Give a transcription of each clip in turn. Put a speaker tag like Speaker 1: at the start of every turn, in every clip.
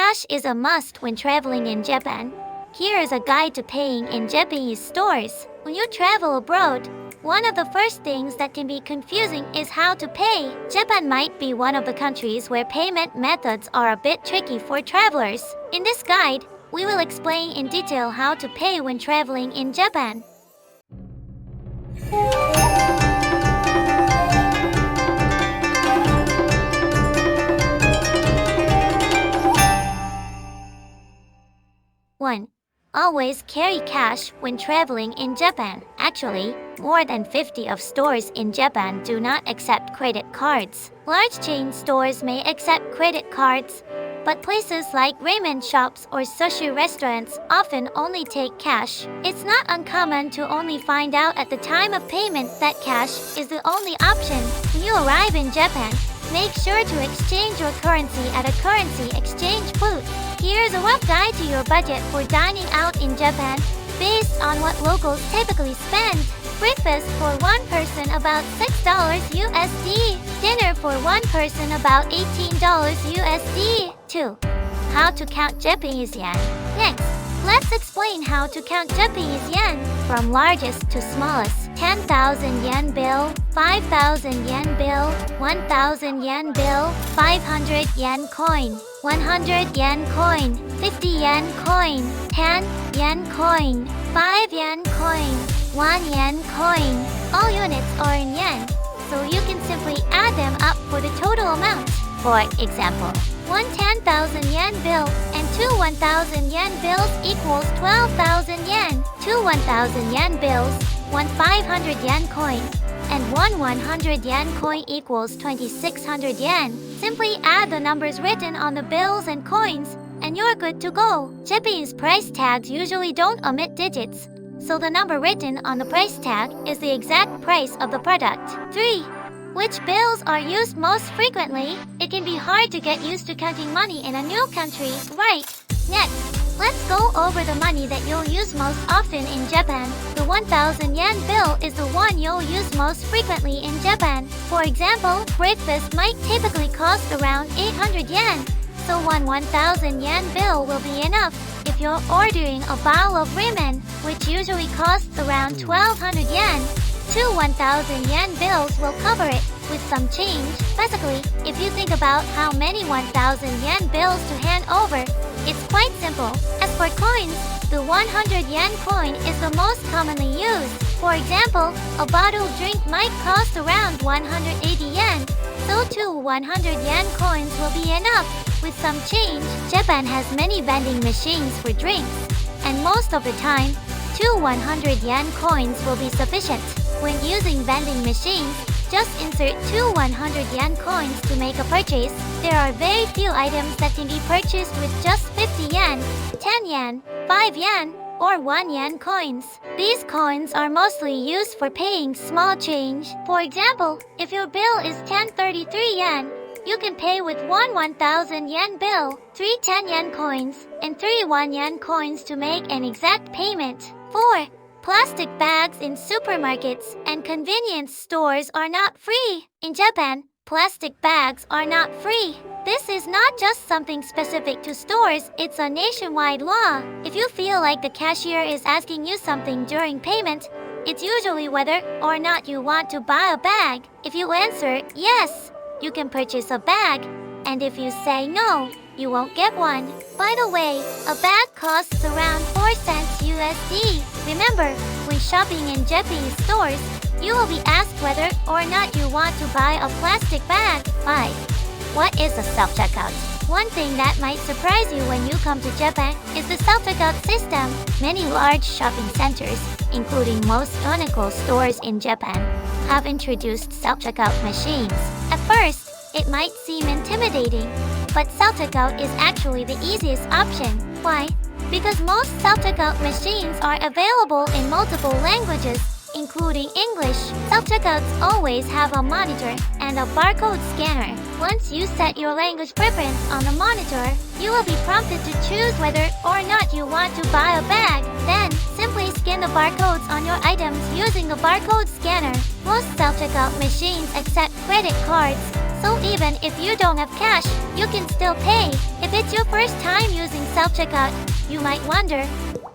Speaker 1: Cash is a must when traveling in Japan. Here is a guide to paying in Japanese stores. When you travel abroad, one of the first things that can be confusing is how to pay. Japan might be one of the countries where payment methods are a bit tricky for travelers. In this guide, we will explain in detail how to pay when traveling in Japan. One. Always carry cash when traveling in Japan. Actually, more than 50 of stores in Japan do not accept credit cards. Large chain stores may accept credit cards, but places like ramen shops or sushi restaurants often only take cash. It's not uncommon to only find out at the time of payment that cash is the only option. When you arrive in Japan, make sure to exchange your currency at a currency exchange booth. Here's a rough guide to your budget for dining out in Japan based on what locals typically spend. Breakfast for one person about $6 USD. Dinner for one person about $18 USD. 2. How to count Japanese yen. Next, let's explain how to count Japanese yen from largest to smallest. 10,000 yen bill, 5,000 yen bill, 1,000 yen bill, 500 yen coin, 100 yen coin, 50 yen coin, 10 yen coin, 5 yen coin, 1 yen coin. All units are in yen, so you can simply add them up for the total amount. For example, one 10,000 yen bill and two 1,000 yen bills equals 12,000 yen. Two 1,000 yen bills, one 500 yen coin, and one 100 yen coin equals 2,600 yen. Simply add the numbers written on the bills and coins, and you're good to go. Japanese price tags usually don't omit digits, so the number written on the price tag is the exact price of the product. 3. Which bills are used most frequently? It can be hard to get used to counting money in a new country, right? Next, let's go over the money that you'll use most often in Japan. The 1,000 yen bill is the one you'll use most frequently in Japan. For example, breakfast might typically cost around 800 yen, so one 1,000 yen bill will be enough. If you're ordering a bowl of ramen, which usually costs around 1,200 yen, two 1,000 yen bills will cover it with some change. Basically, if you think about how many 1,000 yen bills to hand over, it's quite simple. As for coins, the 100 yen coin is the most commonly used. For example, a bottled drink might cost around 180 yen, so two 100 yen coins will be enough. With some change, Japan has many vending machines for drinks, and most of the time, two 100 yen coins will be sufficient. When using vending machines, just insert two 100 yen coins to make a purchase. There are very few items that can be purchased with just 50 yen, 10 yen, 5 yen, or 1 yen coins. These coins are mostly used for paying small change. For example, if your bill is 1033 yen, you can pay with one 1,000 yen bill, three 10 yen coins, and three 1 yen coins to make an exact payment. 4. Plastic bags in supermarkets and convenience stores are not free. In Japan, plastic bags are not free. This is not just something specific to stores, it's a nationwide law. If you feel like the cashier is asking you something during payment, it's usually whether or not you want to buy a bag. If you answer yes, you can purchase a bag, and if you say no, you won't get one. By the way, a bag costs around 4 cents USD. Remember, when shopping in Japanese stores, you will be asked whether or not you want to buy a plastic bag. 5. What is a self-checkout? One thing that might surprise you when you come to Japan is the self-checkout system. Many large shopping centers, including most Uniqlo stores in Japan, have introduced self-checkout machines. At first, it might seem intimidating, but self-checkout is actually the easiest option. Why? Because most self-checkout machines are available in multiple languages, including English. Self-checkouts always have a monitor and a barcode scanner. Once you set your language preference on the monitor, you will be prompted to choose whether or not you want to buy a bag. Then, simply scan the barcodes on your items using the barcode scanner. Most self-checkout machines accept credit cards, So even if you don't have cash, you can still pay. If it's your first time using self-checkout, you might wonder,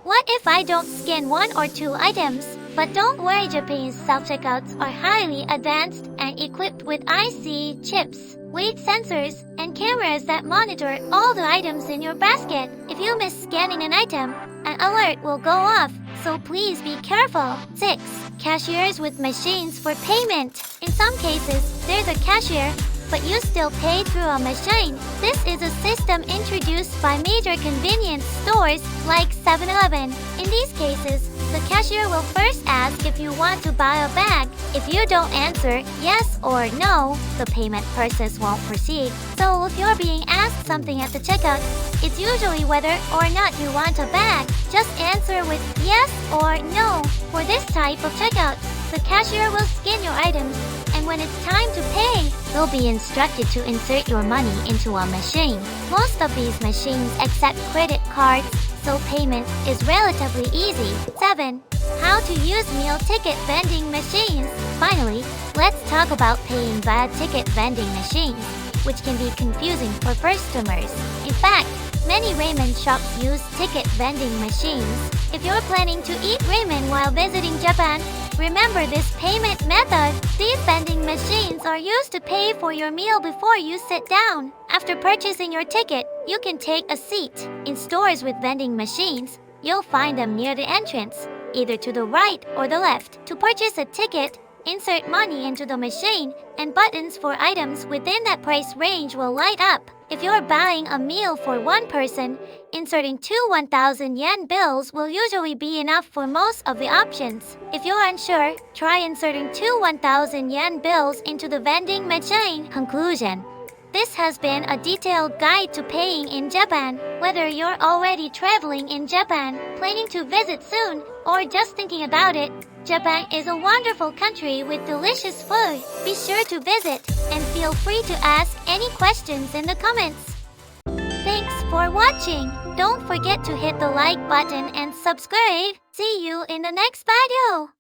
Speaker 1: what if I don't scan one or two items? But don't worry, Japanese self-checkouts are highly advanced and equipped with IC chips, weight sensors, and cameras that monitor all the items in your basket. If you miss scanning an item, an alert will go off, so please be careful. 6. Cashiers with machines for payment. In some cases, there's a cashier, but you still pay through a machine. This is a system introduced by major convenience stores like 7-Eleven. In these cases, the cashier will first ask if you want to buy a bag. If you don't answer yes or no, the payment process won't proceed. So if you're being asked something at the checkout, it's usually whether or not you want a bag. Just answer with yes or no. For this type of checkout, the cashier will scan your items, and when it's time to pay, you'll be instructed to insert your money into a machine. Most of these machines accept credit cards, so payment is relatively easy. 7. How to use meal ticket vending machines. Finally, let's talk about paying via ticket vending machines, which can be confusing for customers. In fact, many ramen shops use ticket vending machines. If you're planning to eat ramen while visiting Japan, remember this payment method. These vending machines are used to pay for your meal before you sit down. After purchasing your ticket, you can take a seat. In stores with vending machines, you'll find them near the entrance, either to the right or the left. To purchase a ticket, insert money into the machine, and buttons for items within that price range will light up. If you're buying a meal for one person, inserting two 1,000 yen bills will usually be enough for most of the options. If you're unsure, try inserting two 1,000 yen bills into the vending machine. Conclusion. This has been a detailed guide to paying in Japan. Whether you're already traveling in Japan, planning to visit soon, or just thinking about it, Japan is a wonderful country with delicious food. Be sure to visit, and feel free to ask any questions in the comments. Thanks for watching. Don't forget to hit the like button and subscribe. See you in the next video.